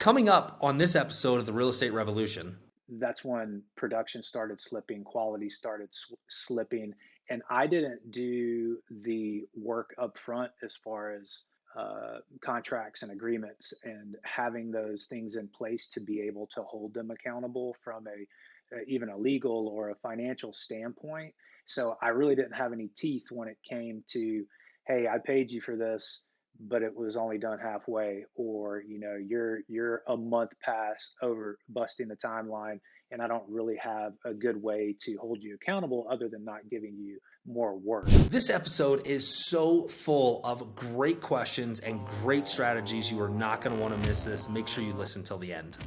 Coming up on this episode of the Real Estate Revolution. That's when production started slipping, quality started slipping, and I didn't do the work up front as far as contracts and agreements and having those things in place to be able to hold them accountable from even a legal or a financial standpoint. So I really didn't have any teeth when it came to, hey, I paid you for this, but it was only done halfway, or you're a month past over busting the timeline, and I don't really have a good way to hold you accountable other than not giving you more work. This episode is so full of great questions and great strategies. You are not going to want to miss this. Make sure you listen till the end.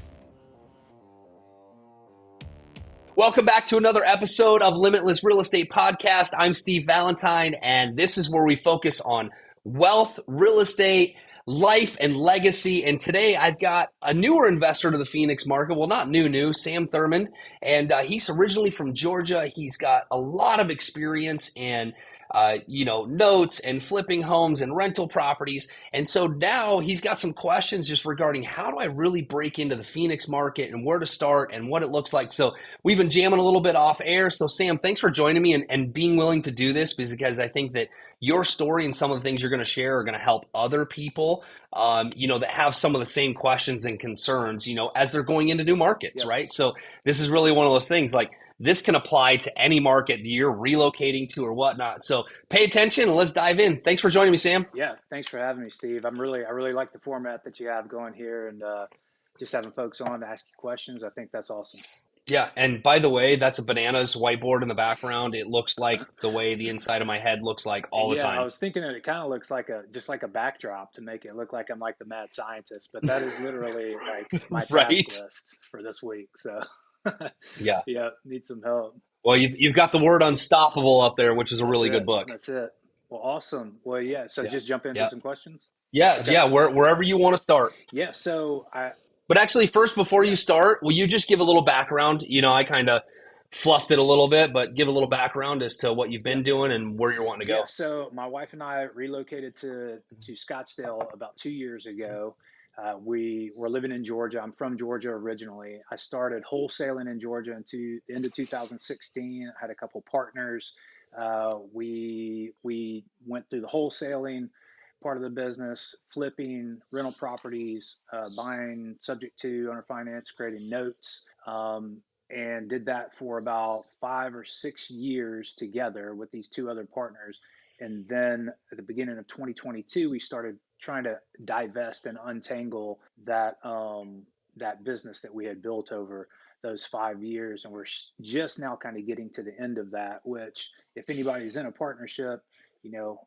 Welcome back to another episode of Limitless Real Estate Podcast. I'm Steve Valentine, and this is where we focus on wealth, real estate, life, and legacy. And today I've got a newer investor to the Phoenix market. Well, not new, Sam Thurmond. And he's originally from Georgia. He's got a lot of experience in notes and flipping homes and rental properties. And so now he's got some questions just regarding how do I really break into the Phoenix market and where to start and what it looks like. So we've been jamming a little bit off air. So Sam, thanks for joining me and being willing to do this, because I think that your story and some of the things you're going to share are going to help other people, that have some of the same questions and concerns, as they're going into new markets, yep. Right? So this is really one of those things like, this can apply to any market that you're relocating to or whatnot. So pay attention and let's dive in. Thanks for joining me, Sam. Yeah, thanks for having me, Steve. I really like the format that you have going here, and just having folks on to ask you questions. I think that's awesome. Yeah, and by the way, that's a bananas whiteboard in the background. It looks like the way the inside of my head looks like all the time. I was thinking that it kind of looks like just like a backdrop to make it look like I'm like the mad scientist, but that is literally like my task list for this week. So. Yeah, need some help. Well, you've got the word unstoppable up there, which is a really good book. That's it. Well, awesome. Well, so just jump into some questions. Yeah, okay. Yeah, wherever you want to start. Yeah, But actually, first, before you start, will you just give a little background? I kind of fluffed it a little bit, but give a little background as to what you've been doing and where you're wanting to go. Yeah, so my wife and I relocated to Scottsdale about 2 years ago. We were living in Georgia. I'm from Georgia originally. I started wholesaling in Georgia into the end of 2016. I had a couple partners. We went through the wholesaling part of the business, flipping rental properties, buying subject to owner finance, creating notes, and did that for about 5 or 6 years together with these two other partners. And then at the beginning of 2022, we started trying to divest and untangle that business that we had built over those 5 years. And we're just now kind of getting to the end of that, which if anybody's in a partnership,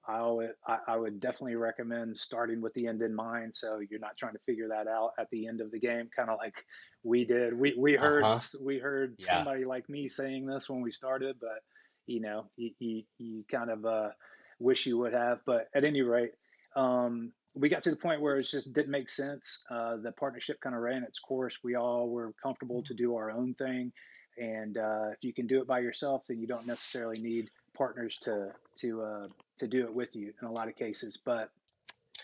I would definitely recommend starting with the end in mind. So you're not trying to figure that out at the end of the game, kind of like we did. We heard somebody like me saying this when we started, but you kind of wish you would have. But at any rate, we got to the point where it just didn't make sense. The partnership kind of ran its course. We all were comfortable to do our own thing. And if you can do it by yourself, then you don't necessarily need partners to do it with you in a lot of cases. But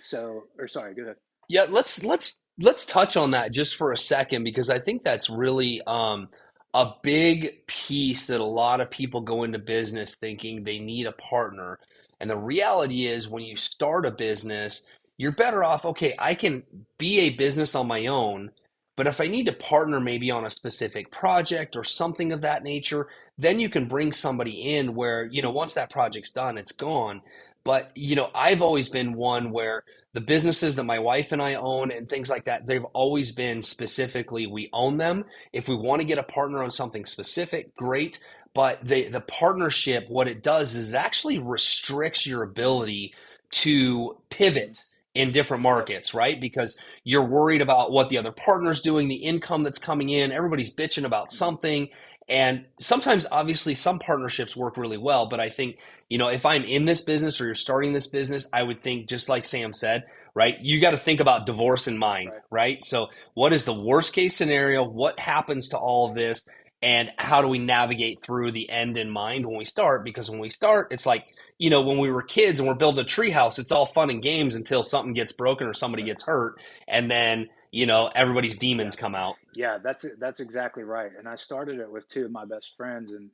sorry, go ahead. Yeah, let's touch on that just for a second, because I think that's really a big piece that a lot of people go into business thinking they need a partner. And the reality is when you start a business, you're better off, okay, I can be a business on my own, but if I need to partner maybe on a specific project or something of that nature, then you can bring somebody in where, once that project's done, it's gone. But, I've always been one where the businesses that my wife and I own and things like that, they've always been specifically, we own them. If we want to get a partner on something specific, great. But the partnership, what it does is it actually restricts your ability to pivot in different markets, right? Because you're worried about what the other partner's doing, the income that's coming in, everybody's bitching about something. And sometimes, obviously, some partnerships work really well. But I think, if I'm in this business or you're starting this business, I would think, just like Sam said, right? You got to think about divorce in mind, right? So what is the worst case scenario? What happens to all of this? and how do we navigate through the end in mind when we start? Because when we start, it's like, you know, when we were kids and we're building a treehouse, it's all fun and games until something gets broken or somebody Right. gets hurt, and then, you know, everybody's Yeah. demons come out. Yeah, that's exactly right. And I started it with two of my best friends, and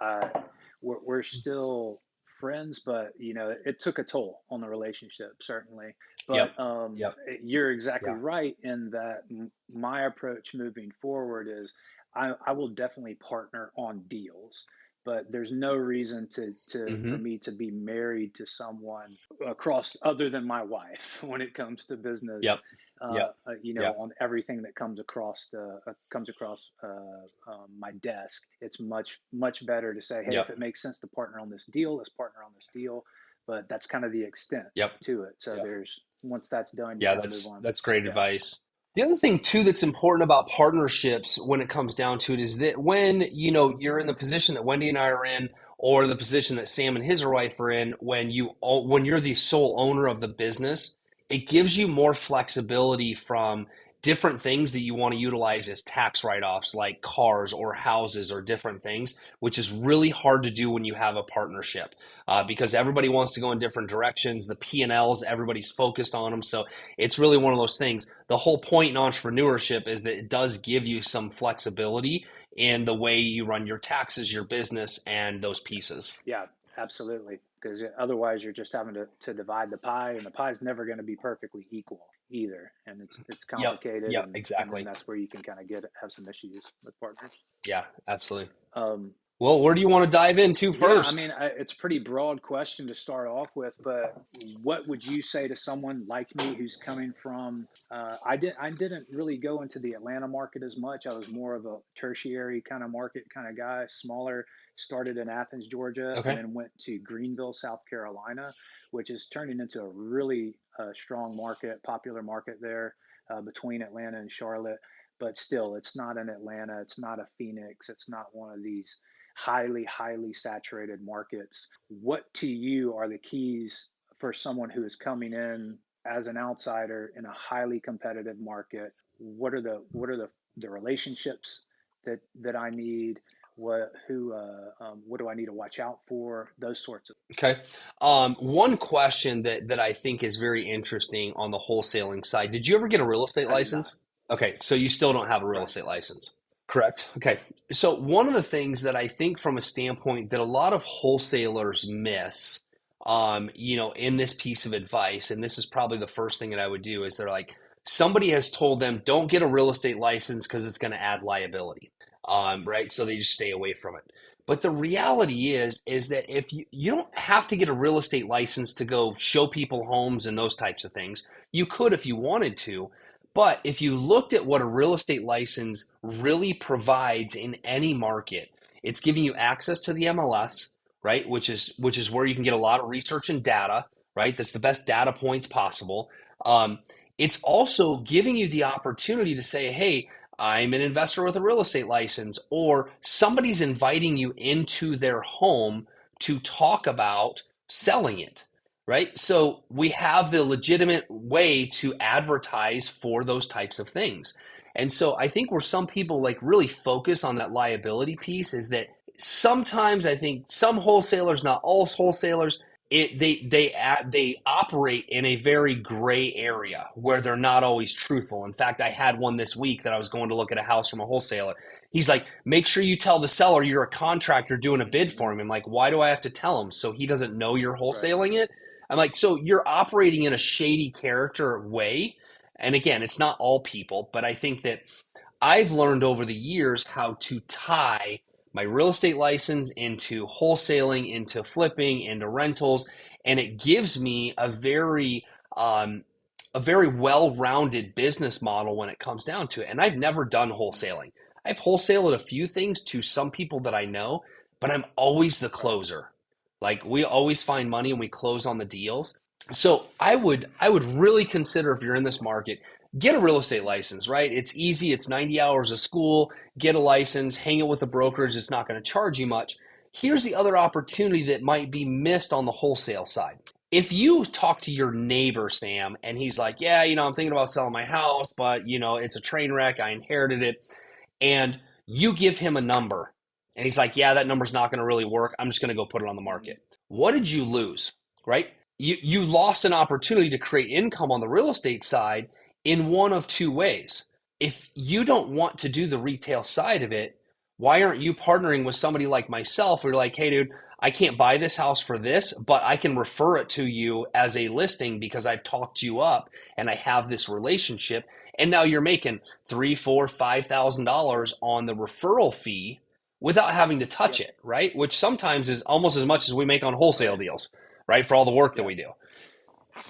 uh, we're still friends, but it took a toll on the relationship, certainly. Yep. But Yep. you're exactly Yeah. right in that my approach moving forward is I will definitely partner on deals, but there's no reason to for Mm-hmm. me to be married to someone across other than my wife when it comes to business. Yep. Yep. Yep. On everything that comes across my desk. It's much better to say, hey, if Yep. it makes sense to partner on this deal, let's partner on this deal. But that's kind of the extent Yep. to it. So Yep. there's once that's done, you Yeah, got to move that's on. that's great Yeah, advice. The other thing too that's important about partnerships when it comes down to it is that when, you know, you're in the position that Wendy and I are in, or the position that Sam and his wife are in, when you're the sole owner of the business, it gives you more flexibility from different things that you want to utilize as tax write-offs, like cars or houses or different things, which is really hard to do when you have a partnership, because everybody wants to go in different directions. The P&Ls, everybody's focused on them, so it's really one of those things. The whole point in entrepreneurship is that it does give you some flexibility in the way you run your taxes, your business, and those pieces. yeah, absolutely. Because otherwise, you're just having to divide the pie, and the pie is never going to be perfectly equal either, and it's Yep. complicated, Yep. and then Exactly. that's where you can kind of get have some issues with partners. Yeah. Absolutely. Um, Well, where do you want to dive into Yeah, I first? mean, it's a pretty broad question to start off with, but what would you say to someone like me who's coming from? I didn't really go into the Atlanta market as much. I was more of a tertiary kind of market kind of guy, smaller. Started in Athens, Georgia, and Okay. then went to Greenville, South Carolina, which is turning into a really strong market, popular market there between Atlanta and Charlotte. But still, it's not an Atlanta, it's not a Phoenix, it's not one of these highly saturated markets. What to you are the keys for someone who is coming in as an outsider in a highly competitive market? What are the relationships that I need? What do I need to watch out for? Those sorts of. Okay. One question that I think is very interesing on the wholesaling side. Did you ever get a real estate I did not. license? Okay, so you still don't have a real Right. estate license. Correct. Okay. So one of the things that I think from a standpoint that a lot of wholesalers miss, you know, in this piece of advice, and this is probably the first thing that I would do, is they're like, somebody has told them, don't get a real estate license because it's going to add liability. Right. So they just stay away from it. But the reality is that if you don't have to get a real estate license to go show people homes and those types of things. You could if you wanted to, but if you looked at what a real estate license really provides in any market, it's giving you access to the MLS, right? Which is where you can get a lot of research and data, right? That's the best data points possible. Um, it's also giving you the opportunity to say, hey, I'm an investor with a real estate license, or somebody's inviting you into their home to talk about selling it, right? So we have the legitimate way to advertise for those types of things. And so I think where some people like really focus on that liability piece is that sometimes I think some wholesalers, not all wholesalers, they operate in a very gray area where they're not always truthful. In fact, I had one this week that I was going to look at a house from a wholesaler. He's like, make sure you tell the seller you're a contractor doing a bid for him. I'm like, why do I have to tell him? So he doesn't know you're Right. wholesaling it? I'm like, so you're operating in a shady character way. And again, it's not all people, but I think that I've learned over the years how to tie my real estate license into wholesaling, into flipping, into rentals, and it gives me um, a very well-rounded business model when it comes down to it. And I've never done wholesaling. I've wholesaled a few things to some people that I know, but I'm always the Right. closer. Like we always find money and we close on the deals. So I would really consider, if you're in this market, get a real estate license, right? It's easy. It's 90 hours of school. Get a license, hang it with a brokerage. It's not going to charge you much. Here's the other opportunity that might be missed on the wholesale side. If you talk to your neighbor, Sam, and he's like, yeah, I'm thinking about selling my house, but it's a train wreck. I inherited it. And You give him a number and he's like, yeah, that number's not going to really work. I'm just going to go put it on the Mm-hmm. market. What did you lose, right? You lost an opportunity to create income on the real estate side in one of two ways. If you don't want to do the retail side of it, why aren't you partnering with somebody like myself who are like, hey, dude, I can't buy this house for this, but I can refer it to you as a listing because I've talked you up and I have this relationship. And now you're making $3, $4, $5,000 on the referral fee without having to touch Yep. it, right? Which sometimes is almost as much as we make on wholesale Right. deals, right? For all the work that Yep. we do.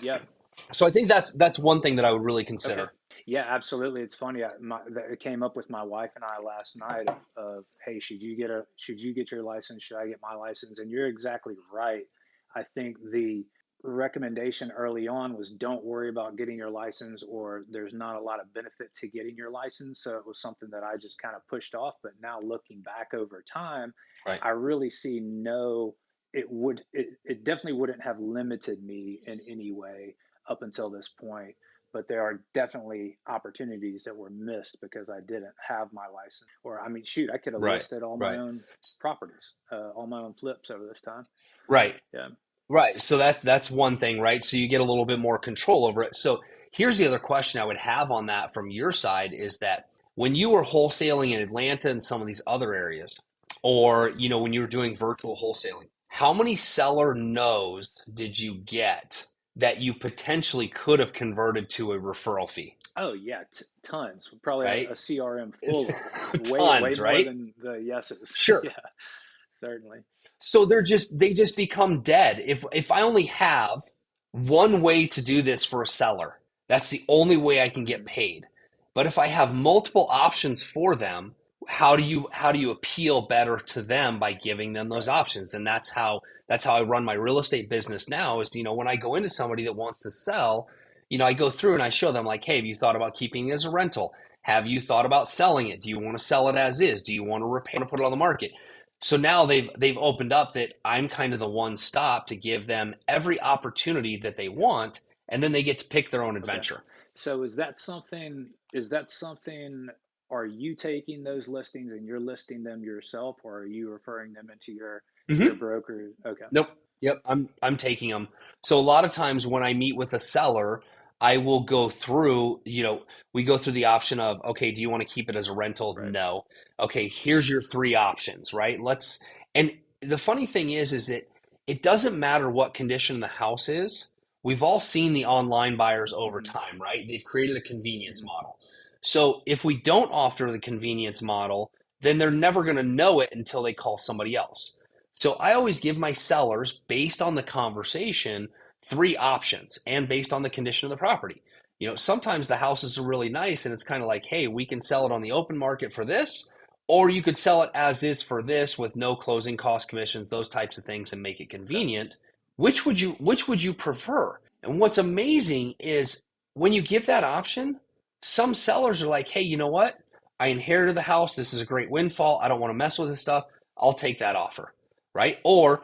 Yep. So I think that's one thing that I would really Okay. consider. Yeah, absolutely. It's funny. It came up with my wife and I last night of, hey, should you get your license? Should I get my license? And you're exactly right. I think the recommendation early on was don't worry about getting your license, or there's not a lot of benefit to getting your license. So it was something that I just kind of pushed off. But now looking back over time, Right. I really see no, it definitely wouldn't have limited me in any way up until this point, but there are definitely opportunities that were missed because I didn't have my license. Or, I mean, shoot, I could have Right. listed all my Right. own properties, all my own flips over this time. Right. Yeah. Right. So that's one thing, right? So you get a little bit more control over it. So here's the other question I would have on that from your side is that when you were wholesaling in Atlanta and some of these other areas, or when you were doing virtual wholesaling, how many seller no's did you get that you potentially could have converted to a referral fee, Oh yeah, tons. Probably a right? CRM full of them. Way Tons, more right? than the yeses. Sure. Yeah, certainly. So they just become dead. If I only have one way to do this for a seller, that's the only way I can get Mm-hmm. paid. But if I have multiple options for them, how do you appeal better to them by giving them those Right. options? And that's how I run my real estate business now is, when I go into somebody that wants to sell, I go through and I show them like, hey, have you thought about keeping it as a rental? Have you thought about selling it? Do you want to sell it as is? Do you want to repair to put it on the market? So now they've opened up that I'm kind of the one stop to give them every opportunity that they want, and then they get to pick their own Okay. adventure. So is that something, are you taking those listings and you're listing them yourself, or are you referring them into your Mm-hmm. broker? Okay. Nope. Yep. I'm taking them. So a lot of times when I meet with a seller, I will go through, we go through the option of, okay, do you want to keep it as a rental? Right. No. Okay, here's your three options, right? And the funny thing is that it doesn't matter what condition the house is. We've all seen the online buyers over Mm-hmm. time, right? They've created a convenience Mm-hmm. model. So if we don't offer the convenience model, then they're never going to know it until they call somebody else. So I always give my sellers, based on the conversation, three options and based on the condition of the property. Sometimes the houses are really nice and it's kind of like, hey, we can sell it on the open market for this, or you could sell it as is for this with no closing cost commissions, those types of things, and make it Okay. convenient. Which would you prefer? And what's amazing is when you give that option, some sellers are like, hey, you know what? I inherited the house. This is a great windfall. I don't want to mess with this stuff. I'll take that offer, right? Or,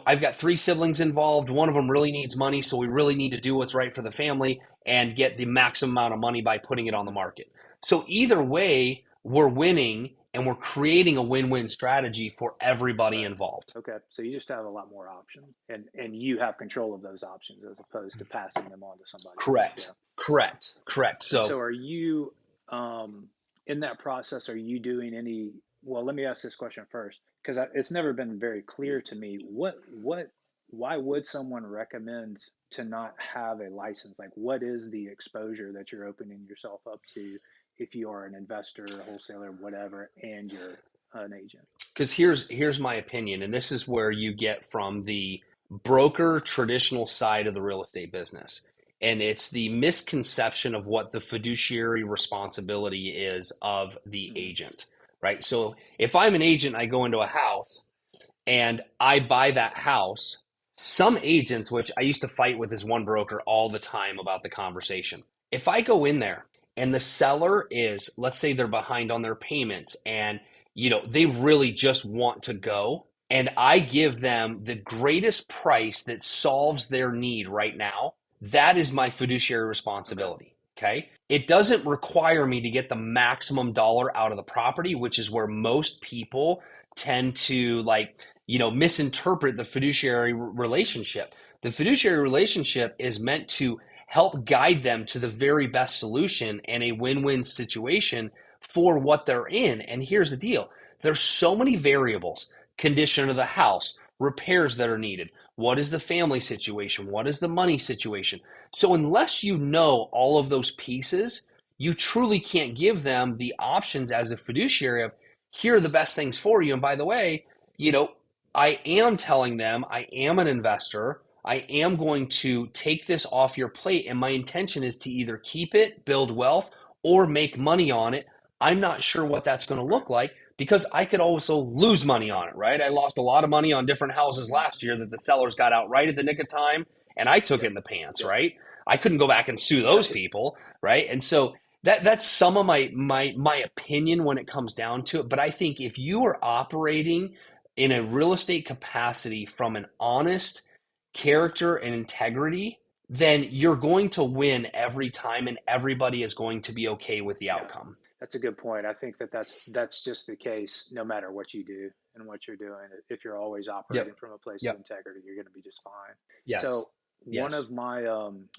I've got three siblings involved. One of them really needs money, so we really need to do what's right for the family and get the maximum amount of money by putting it on the Mm-hmm. market. So either way, we're winning and we're creating a win-win strategy for everybody Right. involved. Okay. So you just have a lot more options, and you have control of those options as opposed to passing them on to somebody else. Yeah. Correct. Correct. Correct. And So, so are you, um, in that process, are you doing any, well, let me ask this question first, because it's never been very clear to me. Why would someone recommend to not have a license? Like, what is the exposure that you're opening yourself up to if you are an investor, a wholesaler, whatever, and you're an agent? because here's my opinion, and this is where you get from the broker traditional side of the real estate business. And it's the misconception of what the fiduciary responsibility is of the Mm-hmm. agent, right? So if I'm an agent, I go into a house and I buy that house. Some agents, which I used to fight with this one broker all the time about the conversation. If I go in there and the seller is, let's say they're behind on their payments and they really just want to go, and I give them the greatest price that solves their need right now, that is my fiduciary Okay. responsibility. Okay. It doesn't require me to get the maximum dollar out of the property, which is where most people tend to misinterpret the fiduciary relationship. The fiduciary relationship is meant to help guide them to the very best solution and a win-win situation for what they're in. And here's the deal. There's so many variables: condition of the house, repairs that are needed. What is the family situation? What is the money situation? So unless you know all of those pieces, you truly can't give them the options as a fiduciary of, here are the best things for you. And by the way, you know, I am telling them I am an investor. I am going to take this off your plate, and my intention is to either keep it, build wealth, or make money on it. I'm not sure what that's going to Right. look like because I could also lose money on it, right? I lost a lot of money on different houses last year that the sellers got out right at the nick of time, and I took it Yep. in the pants, Yep. right? I couldn't go back and sue those Right. people, right? And so that's some of my opinion when it comes down to it. But I think if you are operating in a real estate capacity from an honest character and integrity, then you're going to win every time, and everybody is going to be okay with the Yeah. outcome. That's a good point. I think that that's just the case no matter what you do and what you're doing. If you're always operating Yep. from a place of Yep. integrity, you're going to be just fine. Yes. So Yes.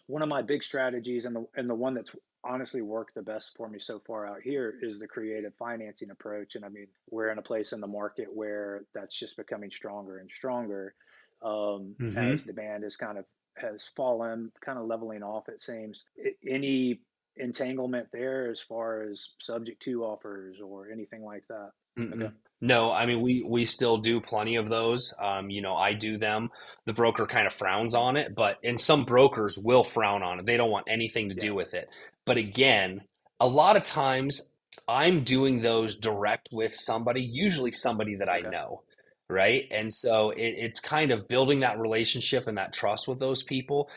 one of my big strategies, and the one that's honestly worked the best for me so far out here, is the creative financing approach. And I mean, we're in a place in the market where that's just becoming stronger and stronger, as Hmm. demand is kind of has fallen, kind of leveling off. It seems. Any entanglement there as far as subject to offers or anything like that? Okay. Mm-mm. No, I mean we still do plenty of those. I do them. The broker kind of frowns Mhm. on it, but and some brokers will frown on it. They don't want anything to Yeah. do with it. But again, a lot of times I'm doing those direct with somebody, usually somebody that I Okay. know, right? And so it's kind of building that relationship and that trust with those people,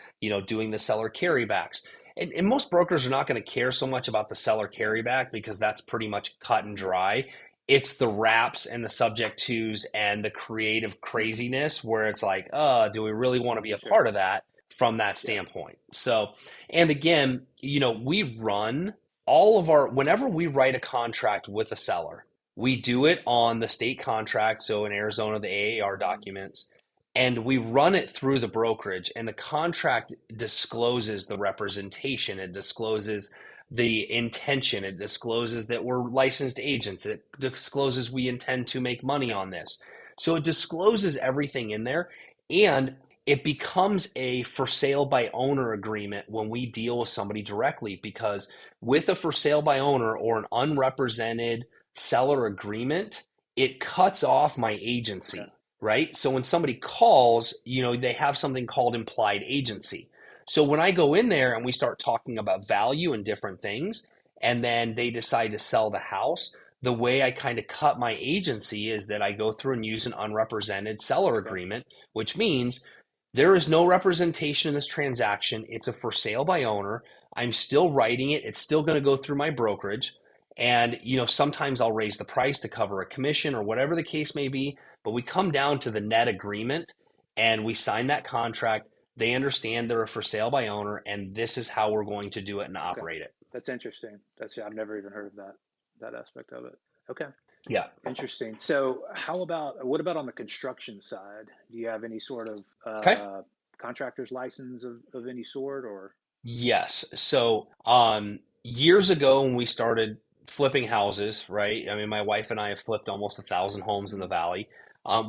doing the seller carrybacks. And most brokers are not going to care so much about the seller Yeah. carryback because that's pretty much cut and dry. It's the wraps and the subject twos and the creative Hmm. craziness where it's like, do we really want to be a Sure. part of that from that Yeah. standpoint? So, and again, we run all of our, whenever we write a contract with a seller, we do it on the state contract. So in Arizona, the AAR Hmm. documents, and we run it through the brokerage, and the contract discloses the representation. It discloses the intention. It discloses that we're licensed agents. It discloses we intend to make money on this. So it discloses everything in there, and it becomes a for sale by owner agreement when we deal with somebody directly, because with a for sale by owner or an unrepresented seller agreement, it cuts off my Okay. agency, right? So when somebody calls, they have something called implied agency. So when I go in there and we start talking about value and different things, and then they decide to sell the house, the way I kind of cut my agency is that I go through and use an unrepresented seller Okay. agreement, which means there is no representation in this transaction. It's a for sale by owner. I'm still writing it. It's still going to go through my brokerage. And, sometimes I'll raise the price to cover a commission or whatever the case may be. But we come down to the net agreement and we sign that contract. They understand they're a for sale by owner, and this is how we're going to do it and Okay. operate it. That's interesting. That's I've never even heard of that aspect of it. Okay. Yeah. Interesting. So, what about on the construction side? Do you have any sort of Okay. contractor's license of any sort, or? Yes. So, years ago when we started flipping houses, right? I mean, my wife and I have flipped almost 1,000 homes in the Mhm. valley.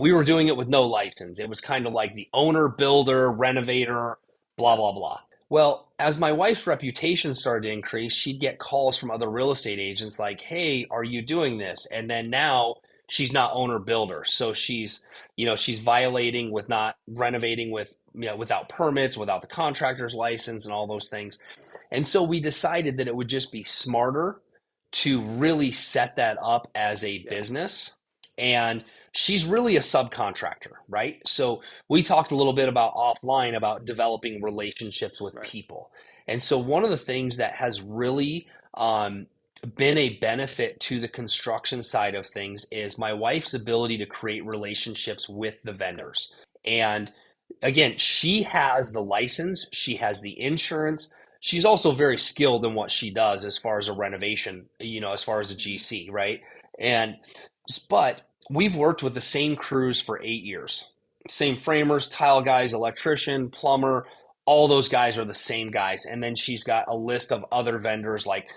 We were doing it with no license. It was kind of like the owner, builder, renovator, blah, Yeah. blah, blah. Well, as my wife's reputation started to increase, she'd get calls from other real estate agents like, "Hey, are you doing this?" And then now she's not owner builder. So she's violating with not renovating with without permits, without the contractor's license, and all those things. And so we decided that it would just be smarter to really set that up as a Yeah. business. And she's really a subcontractor, right? So we talked a little bit about offline about developing relationships with Right. people. And so one of the things that has really been a benefit to the construction side of things is my wife's ability to create relationships with the Okay. vendors. And again, she has the license, she has the insurance, she's also very skilled in what she does as far as a renovation, as far as a Mhm. GC, right? And but we've worked with the same crews for 8 years. Same framers, tile guys, electrician, plumber, all those guys are the same guys. And then she's got a list of other vendors like,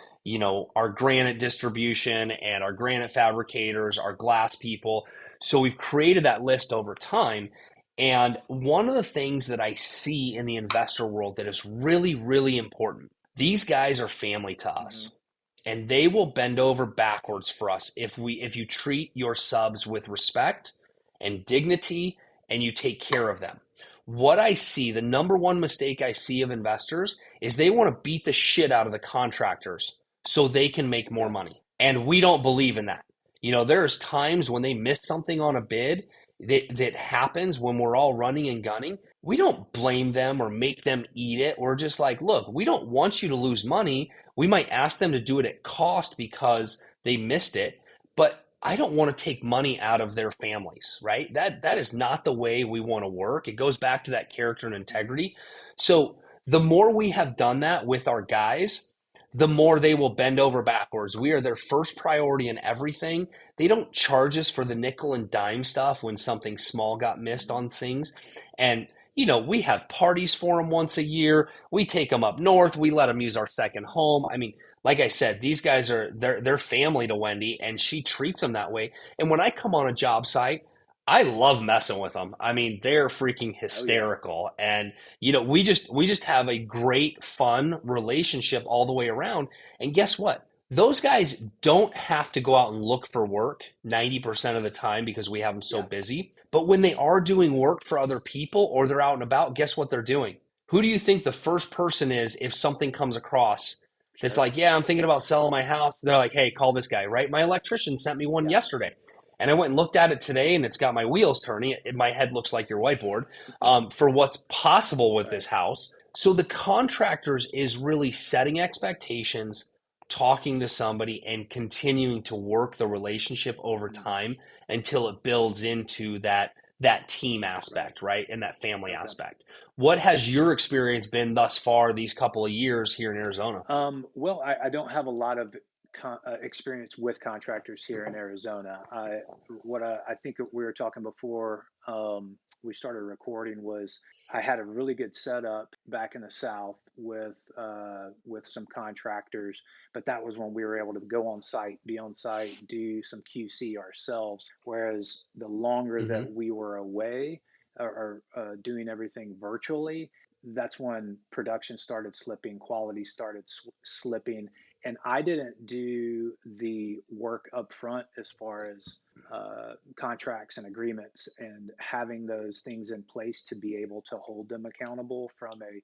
our granite distribution and our granite fabricators, our glass people. So we've created that list over time. And one of the things that I see in the investor world that is really, really important, these guys are family to Mhm. us. And they will bend over backwards for us if you treat your subs with respect and dignity and you take care of them. What I see, the number one mistake I see of investors is they want to beat the shit out of the contractors so they can make more Yeah. money. And we don't believe in that. There's times when they miss something on a bid that happens when we're all running and gunning. We don't blame them or make them eat it. We're just like, look, we don't want you to lose money. We might ask them to do it at cost because they missed it, but I don't want to take money out of their families, right? That is not the way we want to work. It goes back to that character and integrity. So the more we have done that with our guys, the more they will bend over backwards. We are their first priority in everything. They don't charge us for the nickel and dime stuff when something small got missed Mhm. on things. And we have parties for them once a year. We take them up north. We let them use our second home. I mean, like I said, these guys they're family to Wendy, and she treats them that way. And when I come on a job site, I love messing with them. I mean, they're freaking Oh yeah. hysterical, and we just have a great fun relationship all the way around. And guess what? Those guys don't have to go out and look for work 90% of the time because we have them so Yeah. busy. But when they are doing work for other people or they're out and about, guess what they're doing? Who do you think the first person is if something comes across that's Sure. like, yeah, I'm thinking about selling my house? They're like, hey, call this guy, right? My electrician sent me one Yeah. yesterday. And I went and looked at it today, and it's got my wheels turning. My head looks like your whiteboard for what's possible with Right. this house. So the contractors is really setting expectations, talking to somebody, and continuing to work the relationship over Mhm. time until it builds into that team Right. aspect, right? And that family Okay. aspect. What has your experience been thus far these couple of years here in Arizona? Well, I don't have a lot of experience with contractors here in Arizona. I think we were talking before we started recording was I had a really good setup back in the South with some contractors, but that was when we were able to go on site, be on site, do some QC ourselves. Whereas the longer that Mm-hmm. we were away or doing everything virtually, that's when production started slipping, quality started slipping, and I didn't do the work up front as far as contracts and agreements and having those things in place to be able to hold them accountable from a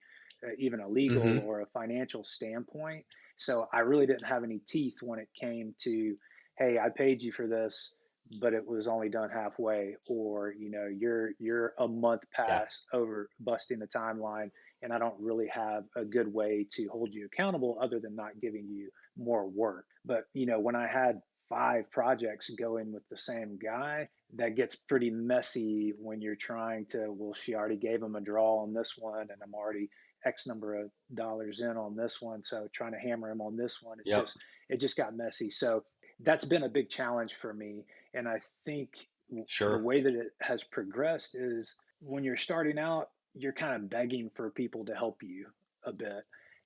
even a legal Mm-hmm. or a financial standpoint. So I really didn't have any teeth when it came to, hey, I paid you for this, but it was only done halfway, or you're a month Yeah. past over busting the timeline, and I don't really have a good way to hold you accountable other than not giving you more work. But when I had 5 projects going with the same guy, that gets pretty messy when you're trying to, well, she already gave him a draw on this one, and I'm already X number of dollars in on this one. So trying to hammer him on this one, Yep. it just got messy. So that's been a big challenge for me. And I think the Sure. way that it has progressed is when you're starting out, you're kind of begging for people to help you a bit.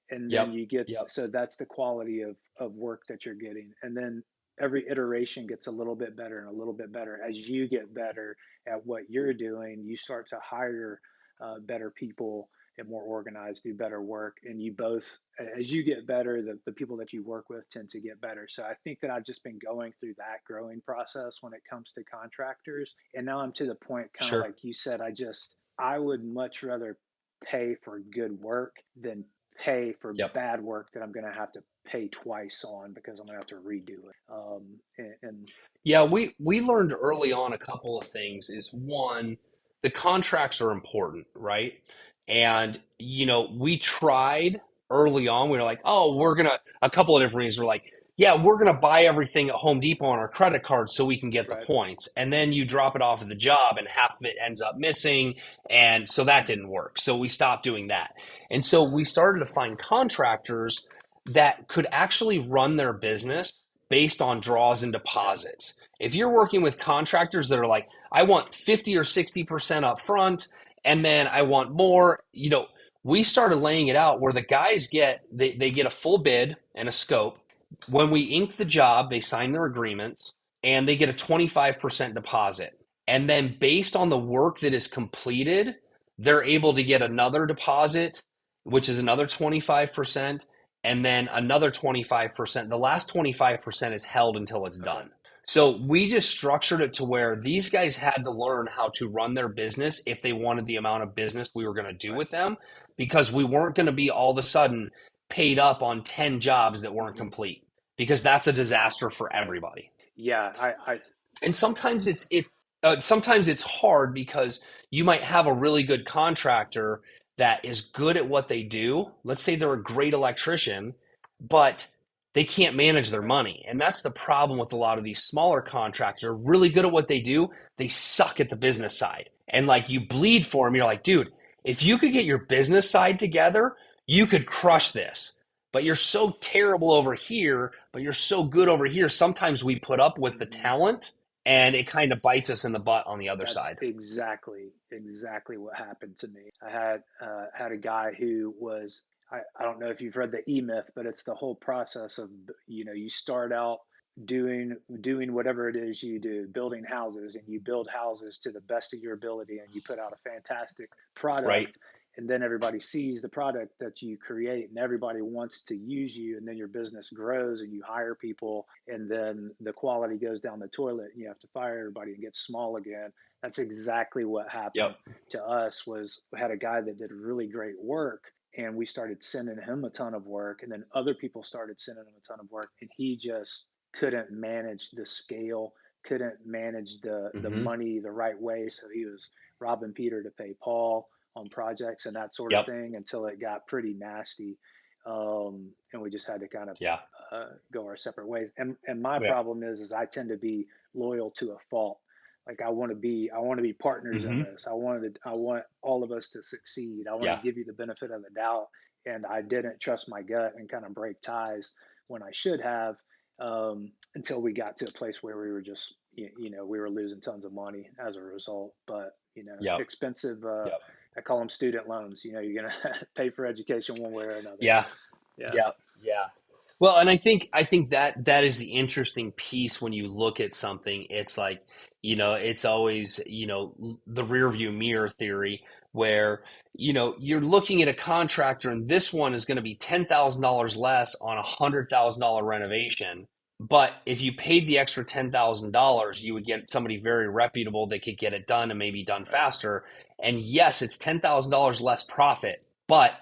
And then Yep. you get, Yep. so that's the quality of work that you're getting. And then every iteration gets a little bit better and a little bit better. As you get better at what you're doing, you start to hire better people and more organized, do better work. And you both, as you get better, the people that you work with tend to get better. So I think that I've just been going through that growing process when it comes to contractors. And now I'm to the point, kind of Sure. like you said, I would much rather pay for good work than pay for Yep. bad work that I'm going to have to pay twice on because I'm going to have to redo it. And Yeah, we learned early on a couple of things. Is one, the contracts are important, right? And we tried early on. We were like, oh, we're gonna a couple of different reasons. We're like, yeah, we're going to buy everything at Home Depot on our credit card so we can get the Right. points. And then you drop it off at the job and half of it ends up missing. And so that Mhm. didn't work. So we stopped doing that. And so we started to find contractors that could actually run their business based on draws and Okay. deposits. If you're working with contractors that are like, I want 50 or 60% up front, and then I want more, we started laying it out where the guys they get a full bid and a scope. When we ink the job, they sign their agreements and they get a 25% deposit. And then based on the work that is completed, they're able to get another deposit, which is another 25%, and then another 25%. The last 25% is held until it's Okay. done. So we just structured it to where these guys had to learn how to run their business if they wanted the amount of business we were going to do Right. with them, because we weren't going to be all of a sudden paid up on 10 jobs that weren't Hmm. complete, because that's a disaster for Right. everybody. Yeah. And sometimes it's hard because you might have a really good contractor that is good at what they do. Let's say they're a great electrician, but they can't manage their Right. money. And that's the problem with a lot of these smaller contractors. They're really good at what they do. They suck at the business side. And like, you bleed for them. You're like, dude, if you could get your business side together, you could crush this. But you're so terrible over here, but you're so good over here. Sometimes we put up with the Hmm. talent and it kind of bites us in the butt on the other That's side. exactly what happened to me. I had a guy who was, I don't know if you've read the E Myth, but it's the whole process of, you start out doing whatever it is you do, building houses, and you build houses to the best of your ability, and you put out a fantastic Right? product, and then everybody sees the product that you create, and everybody wants to use you, and then your business grows, and you hire people, and then the quality goes down the toilet, and you have to fire everybody and get small again. That's exactly what happened Yep. to us. Was we had a guy that did really great work, and we started sending him a ton of work, and then other people started sending him a ton of work, and he just couldn't manage the scale, couldn't manage the Hmm. money the right way. So he was robbing Peter to pay Paul on projects and that sort of Yep. thing until it got pretty nasty. And we just had to kind of Yeah. go our separate ways. And my Yeah. problem is I tend to be loyal to a fault. Like I want to be partners in Hmm. this. I want all of us to succeed. I want to Yeah. give you the benefit of the doubt. And I didn't trust my gut and kind of break ties when I should have, until we got to a place where we were just, we were losing tons of money as a result. But Yep. expensive. Yep. I call them student loans. You're gonna pay for education one way or another. Yeah. Yeah. Yep. Yeah. Well, and I think that is the interesting piece when you look at something. It's like, it's always, the rear view mirror theory where, you're looking at a contractor and this one is going to be $10,000 less on a $100,000 renovation. But if you paid the extra $10,000, you would get somebody very reputable that could get it done and maybe done Right. faster. And yes, it's $10,000 less profit, but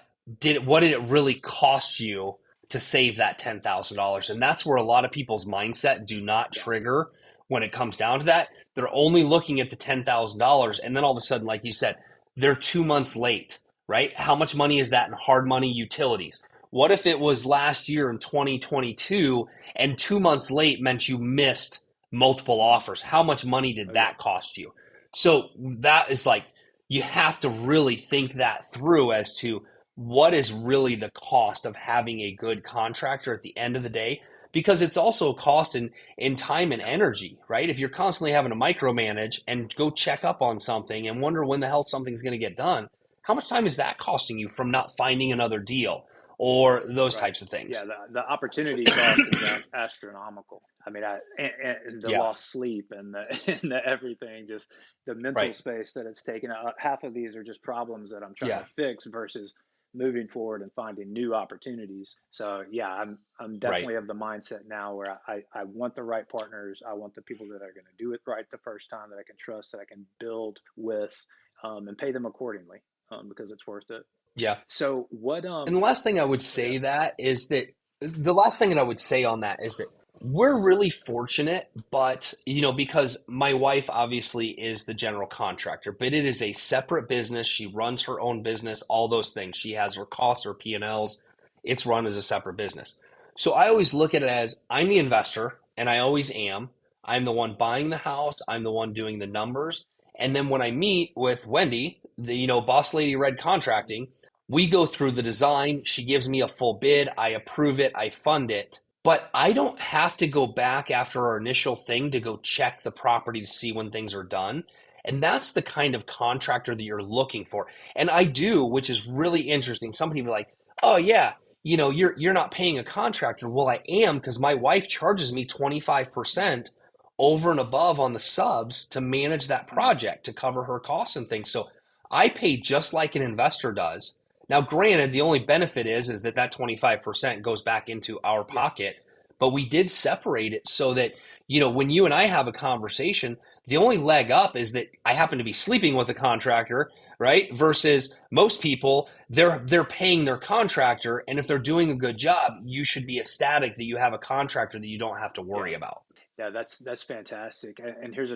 what did it really cost you to save that $10,000? And that's where a lot of people's mindset do not Yeah. trigger when it comes down to that. They're only looking at the $10,000. And then all of a sudden, like you said, they're 2 months late, right? How much money is that in hard money utilities? What if it was last year in 2022 and 2 months late meant you missed multiple offers? How much money did Oh yeah. that cost you? So that is like, you have to really think that through as to what is really the cost of having a good contractor at the end of the day, because it's also a cost in time and Yeah. energy, right? If you're constantly having to micromanage and go check up on something and wonder when the hell something's going to get done, how much time is that costing you from not finding another deal or those Right. types of Yeah. things? The opportunity cost is astronomical. I mean, and the Yeah, lost sleep and the and the everything, just the mental right. space that it's taken. Half of these are just problems that I'm trying Yeah, to fix versus moving forward and finding new opportunities. So yeah, I'm right. definitely of the mindset now where I want the right partners. I want the people that are going to do it right the first time, that I can trust, that I can build with, and pay them accordingly, because it's worth it. Yeah. So what? And the last thing I would Yeah. say that is that the last thing that I would say on that is that we're really fortunate, but because my wife obviously is the general contractor, but it is a separate business. She runs her own business, all those things. She has her costs, her P&Ls. It's run as a separate business. So I always look at it as I'm the investor, and I always am. I'm the one buying the house. I'm the one doing the numbers. And then when I meet with Wendy, the boss lady Red Contracting, we go through the design. She gives me a full bid. I approve it. I fund it. But I don't have to go back after our initial thing to go check the property to see when things are done. And that's the kind of contractor that you're looking for. And I do, which is really interesting. Some people are like, oh yeah, you're not paying a contractor. Well, I am because my wife charges me 25% over and above on the subs to manage that Mm, project to cover her costs and things. So I pay just like an investor does. Now, granted, the only benefit is that 25% goes back into our yeah, pocket, but we did separate it so that when you and I have a conversation, the only leg up is that I happen to be sleeping with a contractor, right? Versus most people, they're paying their contractor, and if they're doing a good job, you should be ecstatic that you have a contractor that you don't have to yeah. worry about. Yeah, that's fantastic. And here's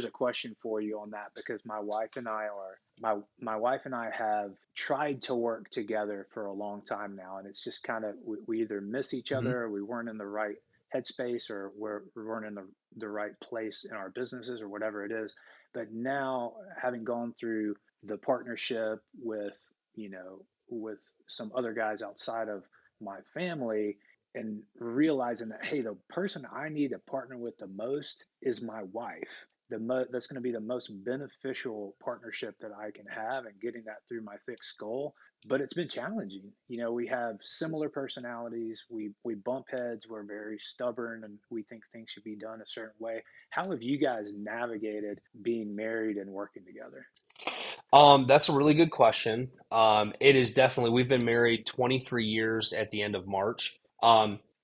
a question for you on that, because my wife and I have tried to work together for a long time now, and it's just kind of we either miss each Hmm. other, or we weren't in the right headspace, or we weren't in the right place in our businesses, or whatever it is. But now, having gone through the partnership with, with some other guys outside of my family, and realizing that, hey, the person I need to partner with the most is my wife. That's going to be the most beneficial partnership that I can have, and getting that through my fixed goal. But it's been challenging. We have similar personalities. We bump heads. We're very stubborn, and we think things should be done a certain way. How have you guys navigated being married and working together? That's a really good question. It is definitely, we've been married 23 years at the end of March.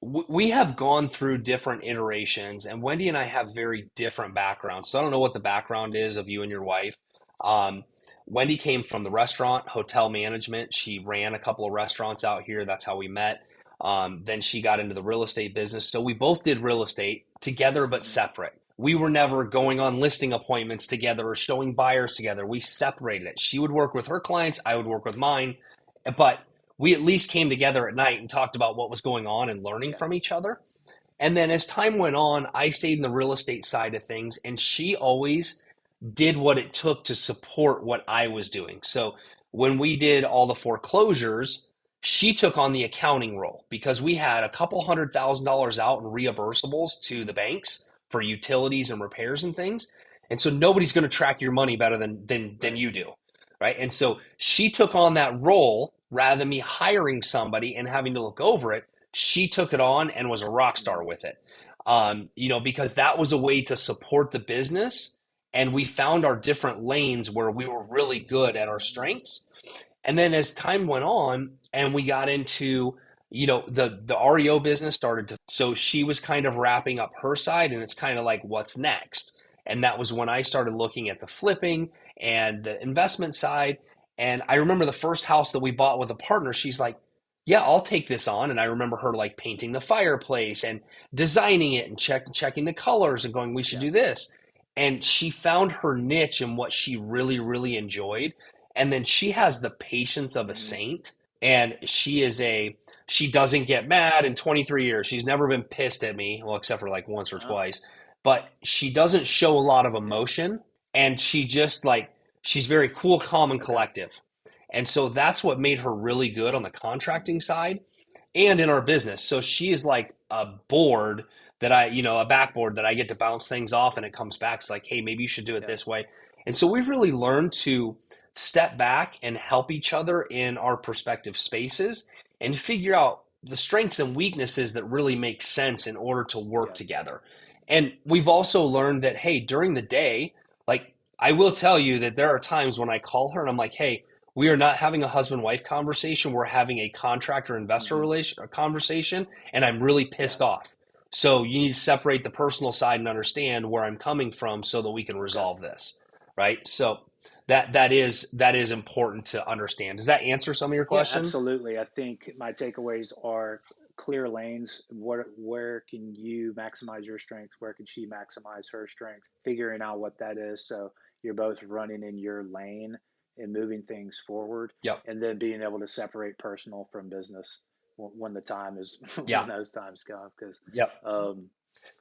We have gone through different iterations, and Wendy and I have very different backgrounds. So I don't know what the background is of you and your wife. Um, Wendy came from the restaurant, hotel management. She ran a couple of restaurants out here. That's how we met. Then she got into the real estate business. So we both did real estate together but Mm-hmm. separate. We were never going on listing appointments together or showing buyers together. We separated it. She would work with her clients, I would work with mine, but we at least came together at night and talked about what was going on and learning Yeah. from each other. And then as time went on, I stayed in the real estate side of things, and she always did what it took to support what I was doing. So when we did all the foreclosures, she took on the accounting role because we had a couple $100,000 out in reimbursables to the banks for utilities and repairs and things. And so nobody's going to track your money better than Right. you do, right? And so she took on that role rather than me hiring somebody and having to look over it. She took it on and was a rock Mm-hmm. star with it. Because that was a way to support the business, and we found our different lanes where we were really good at our strengths. And then as time went on and we got into, the REO business started to, so she was kind of wrapping up her side, and it's kind of like, what's next? And that was when I started looking at the flipping and the investment side. And I remember the first house that we bought with a partner, she's like, yeah, I'll take this on. And I remember her like painting the fireplace and designing it and checking the colors and going, we should Yeah. do this. And she found her niche and what she really, really enjoyed. And then she has the patience of a Mm-hmm. saint. And she doesn't get mad in 23 years. She's never been pissed at me, well, except for like once or Oh, twice. But she doesn't show a lot of yeah. emotion. And she's very cool, calm, and Okay. collective. And so that's what made her really good on the contracting side and in our business. So she is like a board a backboard that I get to bounce things off and it comes back. It's like, hey, maybe you should do it Yeah. this way. And so we've really learned to step back and help each other in our respective spaces and figure out the strengths and weaknesses that really make sense in order to work Yeah. together. And we've also learned that, hey, during the day, like I will tell you that there are times when I call her and I'm like, hey, we are not having a husband wife conversation. We're having a contractor investor Mm-hmm. relation conversation, and I'm really Yeah. pissed off. So you need to separate the personal side and understand where I'm coming from so that we can Okay. resolve this, right? So that is important to understand. Does that answer some of your Yeah, question? absolutely. I think my takeaways are clear lanes. Where can you maximize your strength? Where can she maximize her strength? Figuring out what that is, so you're both running in your lane and moving things forward, Yep. and then being able to separate personal from business. when the time is when Yeah. those times come. Because Yep. um,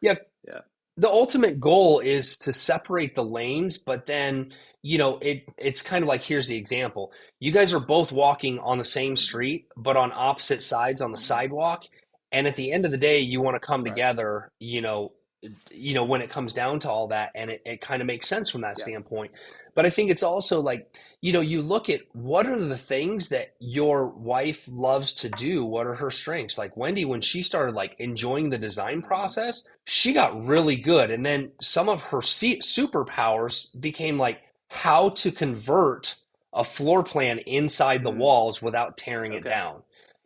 Yeah. yeah, The ultimate goal is to separate the lanes, but then, it's kind of like, here's the example. You guys are both walking on the same hmm street, but on opposite sides on the hmm sidewalk. And at the end of the day, you want to come right, together, when it comes down to all that, and it kind of makes sense from that yeah, standpoint. But I think it's also like, you look at what are the things that your wife loves to do? What are her strengths? Like Wendy, when she started like enjoying the design hmm process, she got really good. And then some of her superpowers became like how to convert a floor plan inside the mm, walls without tearing it okay, down.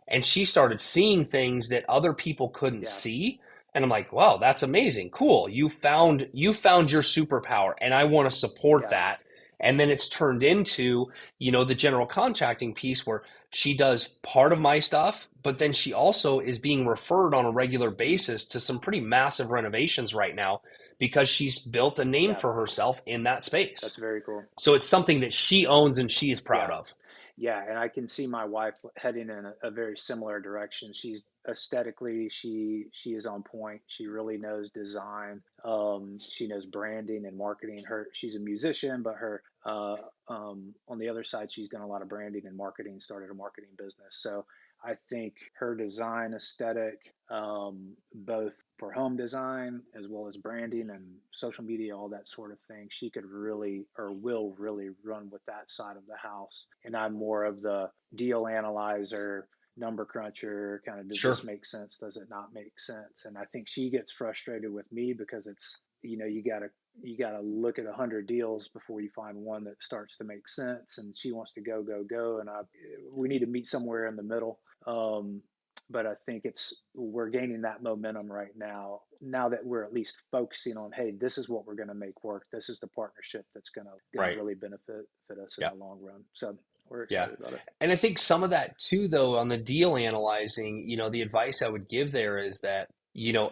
And she started seeing things that other people couldn't yeah, see. And I'm like, wow, that's amazing. Cool. You found your superpower and I want to support yeah, that. And then it's turned into, the general contracting piece where she does part of my stuff, but then she also is being referred on a regular mm, basis to some pretty massive renovations right now because she's built a name yeah. for herself in that That's space. very cool. So it's something that she owns and she is proud Yeah. of. Yeah, and I can see my wife heading in a very similar direction. She's aesthetically, she is on point. She really knows design. She knows branding and marketing. She's a musician, but her on the other side, she's done a lot of branding and marketing. Started a marketing business. So I think her design aesthetic, both for home design as well as branding and social media, all that sort of thing, she could really or will really run with that side of the house. And I'm more of the deal analyzer, number cruncher, kind of does Sure. this make sense? Does it not make sense? And I think she gets frustrated with me because it's, you gotta look at 100 deals before you find one that starts to make sense. And she wants to go, and we need to meet somewhere in the middle. Um, but I think we're gaining that momentum right now. Now that we're at least focusing on, hey, this is what we're going to make work. This is the partnership that's gonna Right. really benefit us in Yeah. the long run. So we're Yeah. excited about it. And I think some of that too, though, on the deal analyzing, the advice I would give there is that,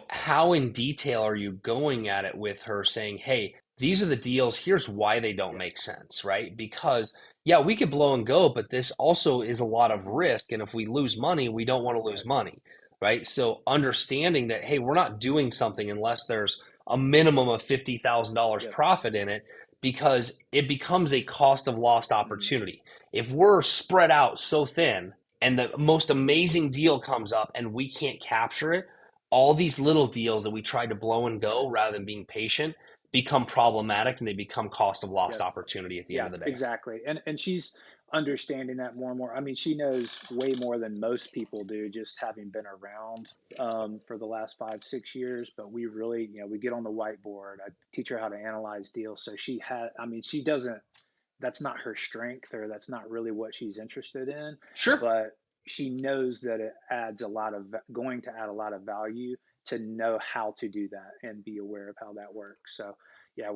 how in detail are you going at it with her saying, hey, these are the deals, here's why they don't Yeah. make sense, right? Because, yeah, we could blow and go, but this also is a lot of hmm risk. And if we lose money, we don't want to lose Right. money, right? So understanding that, hey, we're not doing something unless there's a minimum of $50,000 Yep. profit in it because it becomes a cost of lost hmm opportunity. If we're spread out so thin and the most amazing deal comes up and we can't capture it, all these little deals that we tried to blow and Right. go rather than being patient become problematic and they become cost of lost Yep. opportunity at the end Yeah, of the day. exactly. And she's understanding that more and more. I mean, she knows way more than most people do, just having been around for the last 5, 6 years. But we really, we get on the whiteboard. I teach her how to analyze deals. So she had, I mean, she doesn't. That's not her strength, or that's not really what she's interested in. Sure. But she knows that it adds going to add a lot of value to know how to do that and be aware of how that works. So yeah,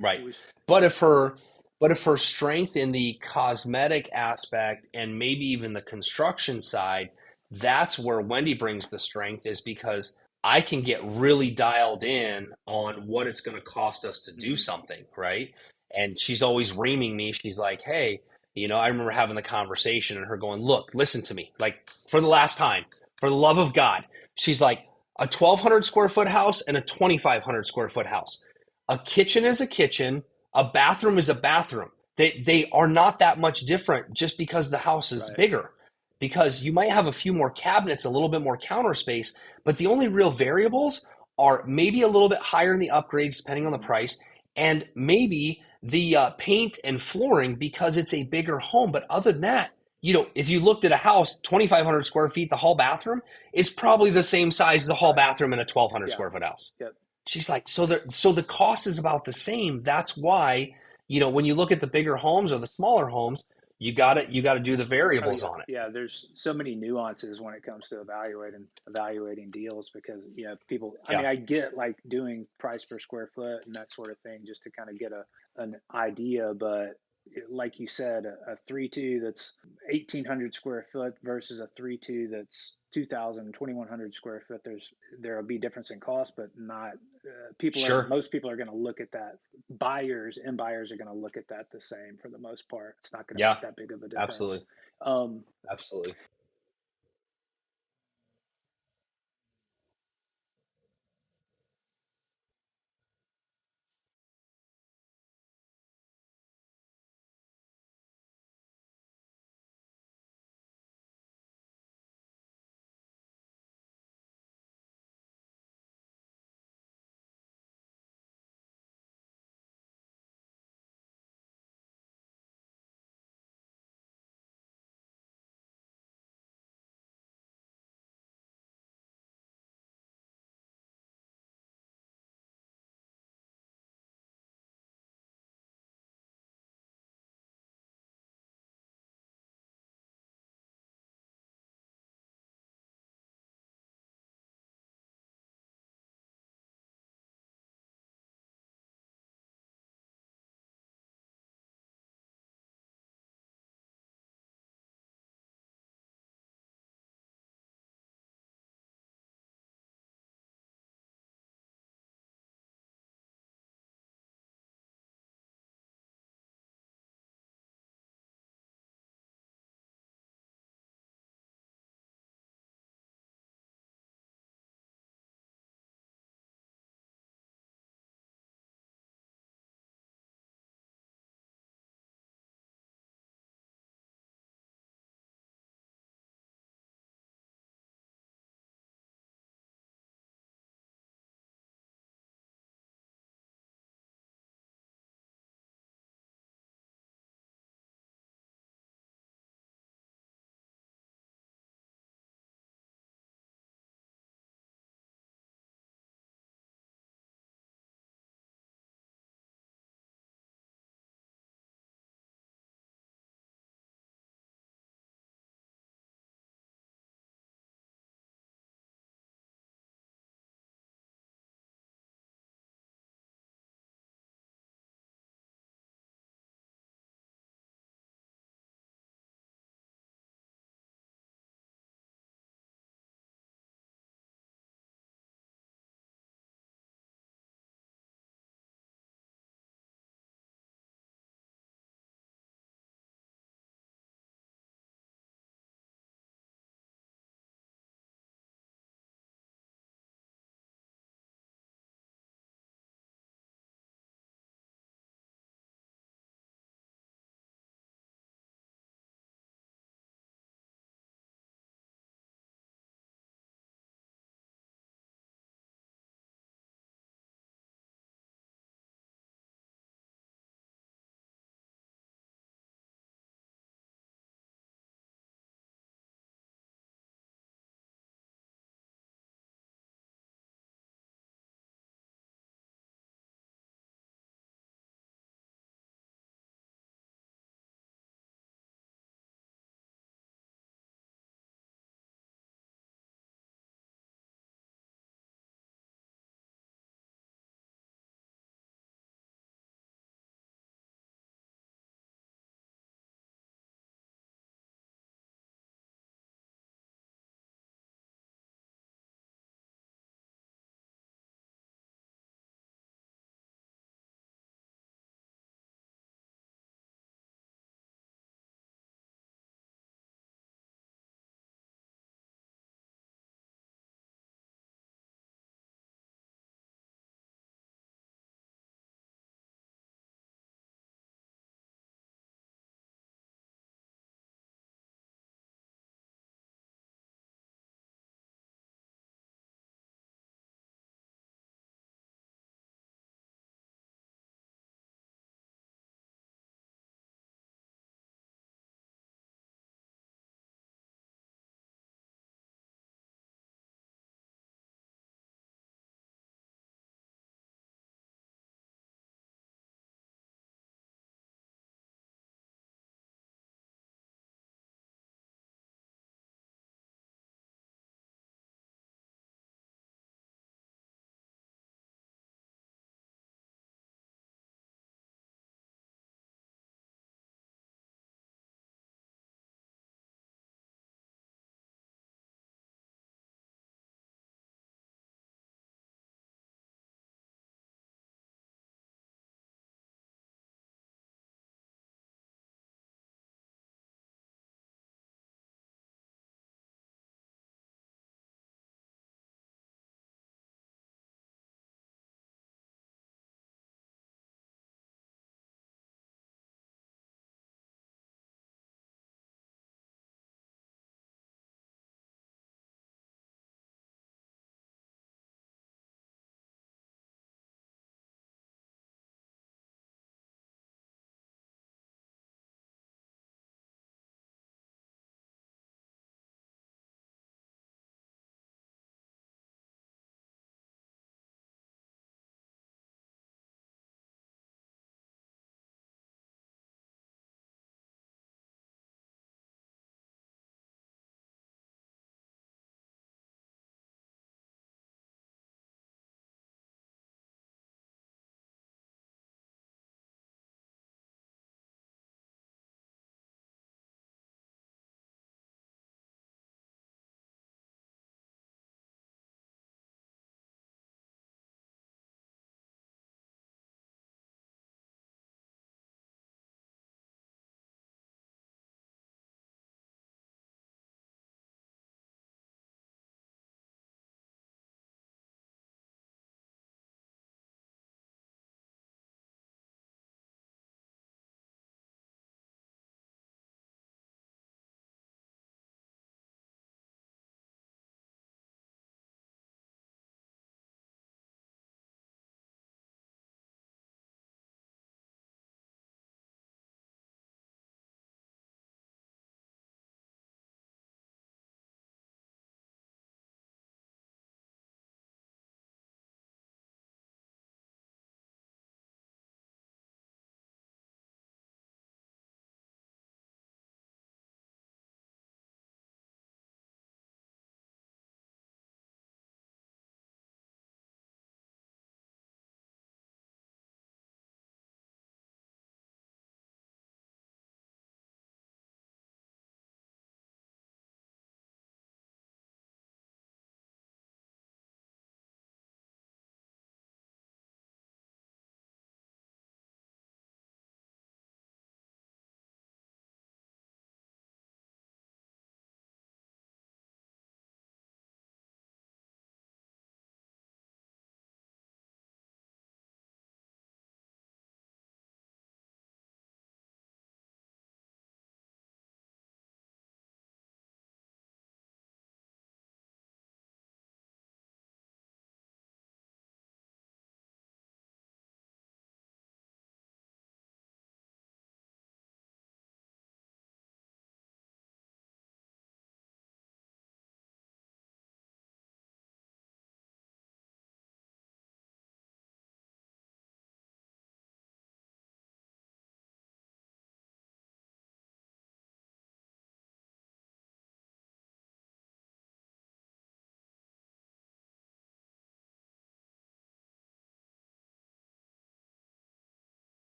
Right. we've But if yeah. her but if her strength in the cosmetic aspect and maybe even the construction side, that's where Wendy brings the strength is because I can get really dialed in on what it's going to cost us to do hmm something, right? And she's always reaming me. She's like, "Hey, I remember having the conversation and her going, "Look, listen to me. Like for the last time, for the love of God." She's like, "A 1,200 square foot house and a 2,500 square foot house. A kitchen is a kitchen, a bathroom is a bathroom. They are not that much different just because the house is Right. bigger. Because you might have a few more cabinets, a little bit more counter space, but the only real variables are maybe a little bit higher in the upgrades depending on the hmm price, and maybe the paint and flooring because it's a bigger home. But other than that, if you looked at a house, 2,500 square feet, the hall bathroom is probably the same size as a hall Right. bathroom in a 1,200 Yeah. square foot house. Yep. She's like, so the cost is about the same. That's why, when you look at the bigger homes or the smaller homes, you gotta do the Oh variables yeah. on it. Yeah. There's so many nuances when it comes to evaluating deals because people. I mean, Yeah, I get like doing price per square foot and that sort of thing just to kind of get an idea, but like you said, a 3.2 that's 1,800 square foot versus a 3.2 that's 2,000, 2,100 square foot. There'll be difference in cost, but not sure. most people are going to look at that. Buyers and buyers are going to look at that the same for the most part. It's not going to Yeah, make that big of a difference. absolutely, Um, absolutely.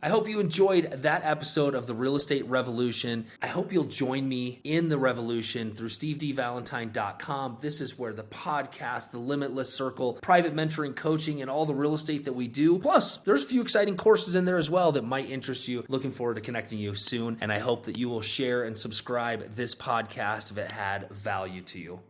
I hope you enjoyed that episode of the Real Estate Revolution. I hope you'll join me in the revolution through stevedvalentine.com. This is where the podcast, the Limitless Circle, private mentoring, coaching, and all the real estate that we do. Plus, there's a few exciting courses in there as well that might interest you. Looking forward to connecting you soon, and I hope that you will share and subscribe this podcast if it had value to you.